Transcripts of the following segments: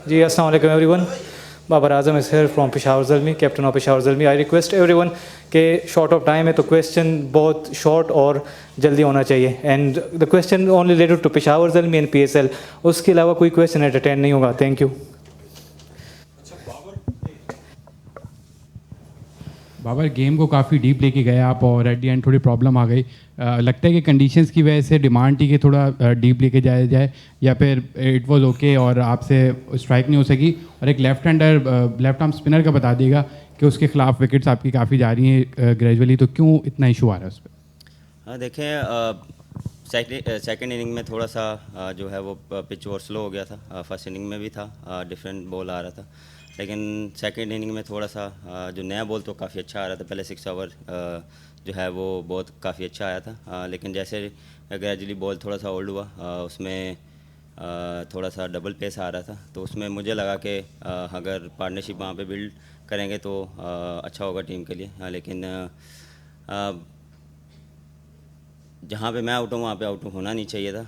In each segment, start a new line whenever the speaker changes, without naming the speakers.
जी अस्सलाम वालेकुम everyone, Babar Azam is here from Peshawar Zalmi, captain of Peshawar Zalmi. I request everyone के शॉर्ट ऑफ टाइम है तो क्वेश्चन बहुत शॉर्ट और जल्दी होना चाहिए, and the question only related to Peshawar Zalmi and PSL, उसके अलावा कोई क्वेश्चन एंटरटेन नहीं होगा। Thank you.
बाबर, गेम को काफ़ी डीप लेके गए आप और एट दी एंड थोड़ी प्रॉब्लम आ गई। लगता है कि कंडीशंस की वजह से डिमांड थी कि थोड़ा डीप लेके जाया जाए, या फिर इट वाज ओके और आपसे स्ट्राइक नहीं हो सकी। और एक लेफ्ट आर्म स्पिनर का बता देगा कि उसके खिलाफ विकेट्स आपकी काफ़ी जा रही हैं ग्रेजुअली, तो क्यों इतना इशू आ रहा है उस पर?
हाँ देखें, सेकंड इनिंग में थोड़ा सा जो है वो पिच और स्लो हो गया था। फर्स्ट इनिंग में भी था, डिफरेंट बॉल आ रहा था, लेकिन सेकंड इनिंग में थोड़ा सा जो नया बॉल तो काफ़ी अच्छा आ रहा था। पहले 6 ओवर जो है वो बहुत काफ़ी अच्छा आया था, लेकिन जैसे ग्रेजुअली बॉल थोड़ा सा ओल्ड हुआ, उसमें थोड़ा सा डबल पेस आ रहा था, तो उसमें मुझे लगा कि अगर पार्टनरशिप वहाँ पे बिल्ड करेंगे तो अच्छा होगा टीम के लिए। लेकिन जहाँ पे मैं आउट हूँ वहाँ पे आउट होना नहीं चाहिए था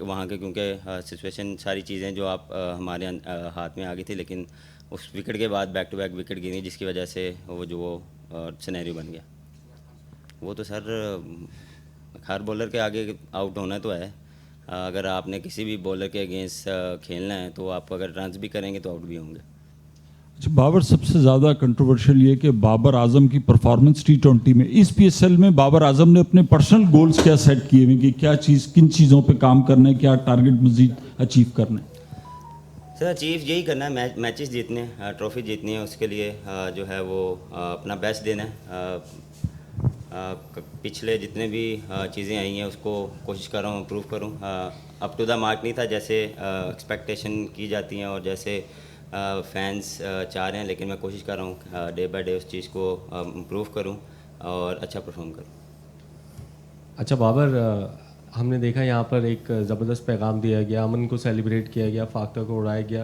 वहाँ के, क्योंकि सिचुएशन सारी चीज़ें जो आप हमारे हाथ में आ गई थी, लेकिन उस विकेट के बाद बैक टू बैक विकेट गिरी, जिसकी वजह से वो सिनेरियो बन गया। वो तो सर हर बॉलर के आगे आउट होना तो है। अगर आपने किसी भी बॉलर के अगेंस्ट खेलना है तो आप अगर रन्स भी करेंगे तो आउट भी होंगे।
अच्छा बाबर, सबसे ज़्यादा कंट्रोवर्शियल ये कि बाबर आजम की परफॉर्मेंस T20 में, इस PSL में बाबर आजम ने अपने पर्सनल गोल्स क्या सेट किए हुए कि क्या चीज़, किन चीज़ों पे काम करना है, क्या टारगेट मजीद अचीव करना है?
सर अचीव यही करना है, मैचेस जीतने हैं, ट्रॉफी जीतनी है, उसके लिए जो है वो अपना बेस्ट देना है। पिछले जितने भी चीज़ें आई हैं उसको कोशिश कर रहा हूँ इम्प्रूव करूँ। अप टू द मार्क नहीं था जैसे एक्सपेक्टेशन की जाती हैं और जैसे फैंस चाह रहे हैं, लेकिन मैं कोशिश कर रहा हूँ डे बाय डे उस चीज़ को इम्प्रूव करूँ और अच्छा परफॉर्म करूँ।
अच्छा बाबर, हमने देखा यहाँ पर एक ज़बरदस्त पैगाम दिया गया, अमन को सेलिब्रेट किया गया, फाख्ता को उड़ाया गया,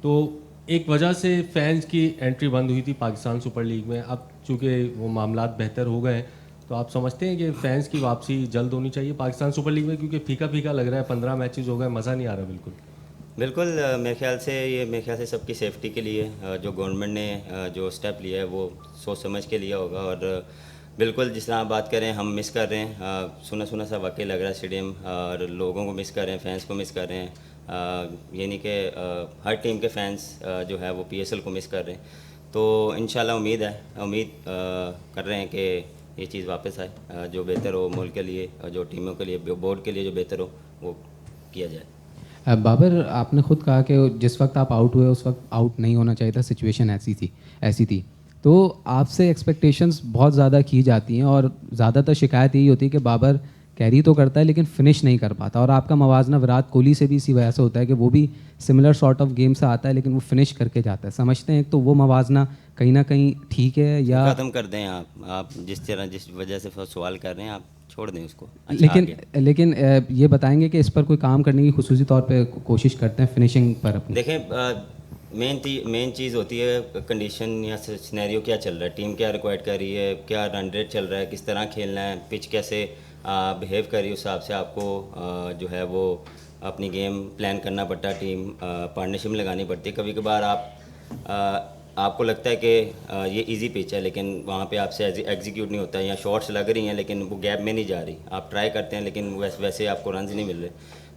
तो एक वजह से फैंस की एंट्री बंद हुई थी पाकिस्तान सुपर लीग में। अब चूँकि वो मामलात बेहतर हो गए हैं, तो आप समझते हैं कि फैंस की वापसी जल्द होनी चाहिए पाकिस्तान सुपर लीग में, क्योंकि फीका फीका लग रहा है, 15 मैचेस हो गए, मज़ा नहीं आ रहा बिल्कुल।
बिल्कुल, मेरे ख्याल से सबकी सेफ्टी के लिए जो गवर्नमेंट ने जो स्टेप लिया है वो सोच समझ के लिया होगा। और बिल्कुल जिस तरह आप बात करें, हम मिस कर रहे हैं, सुना सुना सा वाकई लग रहा है स्टेडियम, और लोगों को मिस कर रहे हैं, फैंस को मिस कर रहे हैं। ये नहीं कि हर टीम के फैंस जो है वो PSL को मिस कर रहे हैं। तो इंशाल्लाह उम्मीद कर रहे हैं कि ये चीज़ वापस आए, जो बेहतर हो मुल्क के लिए, जो टीमों के लिए, बोर्ड के लिए जो बेहतर हो वो किया जाए।
बाबर, आपने खुद कहा कि जिस वक्त आप आउट हुए उस वक्त आउट नहीं होना चाहिए था, सिचुएशन ऐसी थी, तो आपसे एक्सपेक्टेशंस बहुत ज़्यादा की जाती हैं और ज़्यादातर शिकायत यही होती है कि बाबर कैरी तो करता है लेकिन फिनिश नहीं कर पाता, और आपका मवाजना विराट कोहली से भी इसी वजह से होता है कि वो भी सिमिलर सॉर्ट ऑफ गेम से आता है लेकिन वो फिनिश करके जाता है। समझते हैं तो वो मवाजना कहीं ना कहीं ठीक है, या
ख़त्म कर दें आप जिस वजह से सवाल कर रहे हैं आप छोड़ दें उसको। अच्छा,
लेकिन ये बताएंगे कि इस पर कोई काम करने की खुसूसी तौर पे कोशिश करते हैं फिनिशिंग पर अपनी?
देखें, मेन चीज़ होती है कंडीशन या सिनेरियो क्या चल रहा है, टीम क्या रिक्वायर्ड कर रही है, क्या रन रेट चल रहा है, किस तरह खेलना है, पिच कैसे बिहेव कर रही है, उस हिसाब से आपको जो है वो अपनी गेम प्लान करना पड़ता है, टीम पार्टनरशिप में लगानी पड़ती है। कभी कभार आपको लगता है कि ये इजी पिच है लेकिन वहाँ पे आपसे एग्जीक्यूट नहीं होता है, या शॉट्स लग रही हैं लेकिन वो गैप में नहीं जा रही, आप ट्राई करते हैं लेकिन वैसे आपको रन्स नहीं मिल रहे।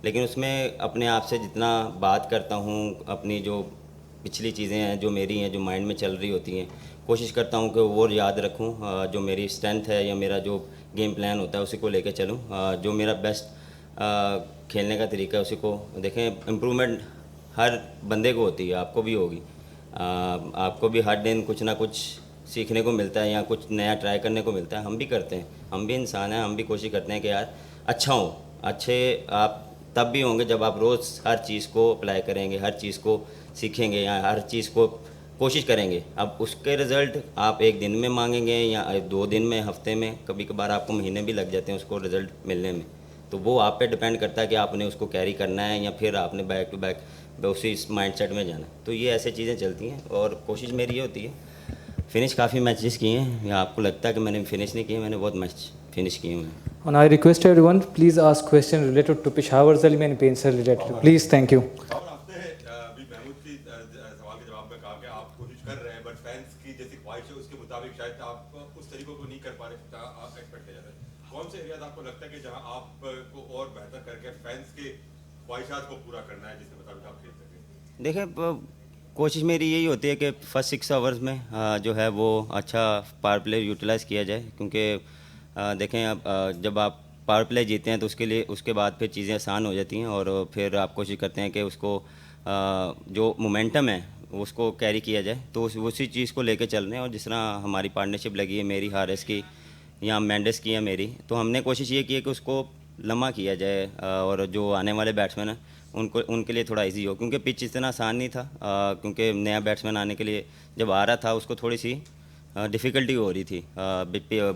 लेकिन उसमें अपने आप से जितना बात करता हूँ, अपनी जो पिछली चीज़ें हैं जो मेरी हैं, जो माइंड में चल रही होती हैं, कोशिश करता हूँ कि वो याद रखूँ, जो मेरी स्ट्रेंथ है या मेरा जो गेम प्लान होता है उसी को लेकर चलूँ, जो मेरा बेस्ट खेलने का तरीका है उसी को देखें। इम्प्रूवमेंट हर बंदे को होती है, आपको भी होगी, आपको भी हर दिन कुछ ना कुछ सीखने को मिलता है या कुछ नया ट्राई करने को मिलता है। हम भी करते हैं, हम भी इंसान हैं, हम भी कोशिश करते हैं कि यार अच्छा हो। अच्छे आप तब भी होंगे जब आप रोज़ हर चीज़ को अप्लाई करेंगे, हर चीज़ को सीखेंगे या हर चीज़ को कोशिश करेंगे। अब उसके रिज़ल्ट आप एक दिन में मांगेंगे या 2 दिन में, हफ्ते में, कभी कभार आपको महीने भी लग जाते हैं उसको रिज़ल्ट मिलने में। तो वो आप पे डिपेंड करता है कि आपने उसको कैरी करना है या फिर आपने बैक टू बैक उसी माइंडसेट में जाना है। तो ये ऐसे चीज़ें चलती हैं और कोशिश मेरी ये होती है। फिनिश काफ़ी मैचेस किए हैं, या आपको लगता है कि मैंने फिनिश नहीं किए, मैंने बहुत मैच फिनिश किए हैं।
And I request everyone, please ask questions related to Peshawar Zalmi and PSL related. Please, thank you.
और आपने भी महमूद की सवाल के जवाब में कहा कि आप कोशिश कर रहे हैं बट फैंस की जैसी ख्वाहिश है उसके मुताबिक शायद आप उस तरीकों को नहीं कर पा रहे जहाँ आप एक्सपेक्ट किया जाता है। कौन से एरियाज आपको लगता है कि जहाँ आपको और बेहतर करके फैंस के ख्वाहिशात को पूरा करना है जिसके मुताबिक आप खेल सकें?
देखिए कोशिश मेरी यही होती है कि फर्स्ट 6 आवर्स में जो है वो अच्छा पावर प्ले यूटिलाइज़ किया जाए, क्योंकि देखें अब जब आप पावर प्ले जीते हैं तो उसके लिए उसके बाद फिर चीज़ें आसान हो जाती हैं और फिर आप कोशिश करते हैं कि उसको जो मोमेंटम है उसको कैरी किया जाए। तो उसी चीज़ को लेके चल रहे हैं और जिस तरह हमारी पार्टनरशिप लगी है मेरी हारिस की या मेंडेस की है मेरी, तो हमने कोशिश ये की है कि उसको लम्हा किया जाए और जो आने वाले बैट्समैन हैं उनके लिए थोड़ा इजी हो, क्योंकि पिच इतना आसान नहीं था, क्योंकि नया बैट्समैन आने के लिए जब आ रहा था उसको थोड़ी सी डिफ़िकल्टी हो रही थी,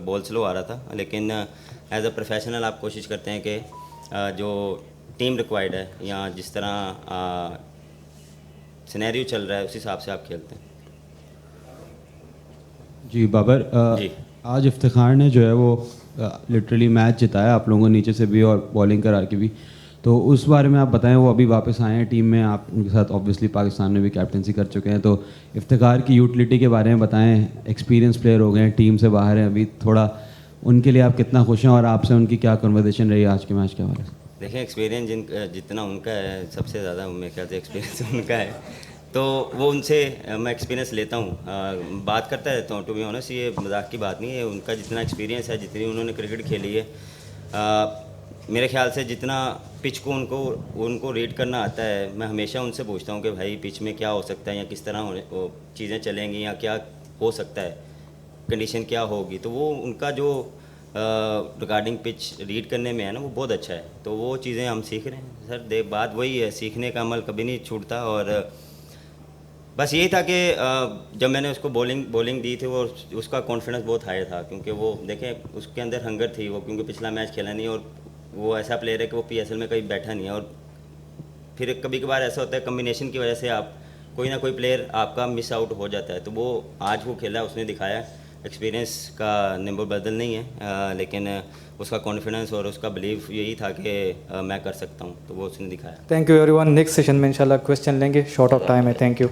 बॉल स्लो आ रहा था। लेकिन एज अ प्रोफेशनल आप कोशिश करते हैं कि जो टीम रिक्वायर्ड है या जिस तरह सिनेरियो चल रहा है उस हिसाब से आप खेलते हैं।
जी बाबर,
जी।
आज इफ्तिखार ने जो है वो लिटरली मैच जिताया आप लोगों को नीचे से भी और बॉलिंग करा के भी, तो उस बारे में आप बताएं। वो अभी वापस आए हैं टीम में, आप उनके साथ ऑब्वियसली पाकिस्तान में भी कैप्टनसी कर चुके हैं, तो इफ्तिखार की यूटिलिटी के बारे में बताएं। एक्सपीरियंस प्लेयर हो गए हैं, टीम से बाहर हैं अभी, थोड़ा उनके लिए आप कितना खुश हैं और आपसे उनकी क्या कन्वर्सेशन रही आज के मैच के हवाले से?
देखें एक्सपीरियंस जितना उनका है सबसे ज़्यादा मेरे ख्याल से एक्सपीरियंस उनका है, तो वो उनसे मैं एक्सपीरियंस लेता हूँ, बात करता रहता हूँ। टू बी ऑनेस्ट ये मजाक की बात नहीं है, उनका जितना एक्सपीरियंस है, जितनी उन्होंने क्रिकेट खेली है, मेरे ख्याल से जितना पिच को उनको रीड करना आता है, मैं हमेशा उनसे पूछता हूँ कि भाई पिच में क्या हो सकता है या किस तरह चीज़ें चलेंगी या क्या हो सकता है, कंडीशन क्या होगी। तो वो उनका जो रिगार्डिंग पिच रीड करने में है ना वो बहुत अच्छा है, तो वो चीज़ें हम सीख रहे हैं सर। बात वही है, सीखने का अमल कभी नहीं छूटता। और बस यही था कि जब मैंने उसको बॉलिंग दी थी वो उसका कॉन्फिडेंस बहुत हाई था, क्योंकि वो देखें उसके अंदर हंगर थी वो, क्योंकि पिछला मैच खेला नहीं और वो ऐसा प्लेयर है कि वो PSL में कभी बैठा नहीं है। और फिर कभी कभार ऐसा होता है कम्बिनेशन की वजह से आप कोई ना कोई प्लेयर आपका मिस आउट हो जाता है, तो वो आज वो खेला, उसने दिखाया। एक्सपीरियंस का नंबर बदल नहीं है, लेकिन उसका कॉन्फिडेंस और उसका बिलीव यही था कि मैं कर सकता हूँ, तो वो उसने दिखाया।
Thank you everyone. Next session में इंशाल्लाह क्वेश्चन लेंगे, शॉर्ट ऑफ टाइम है। Thank you.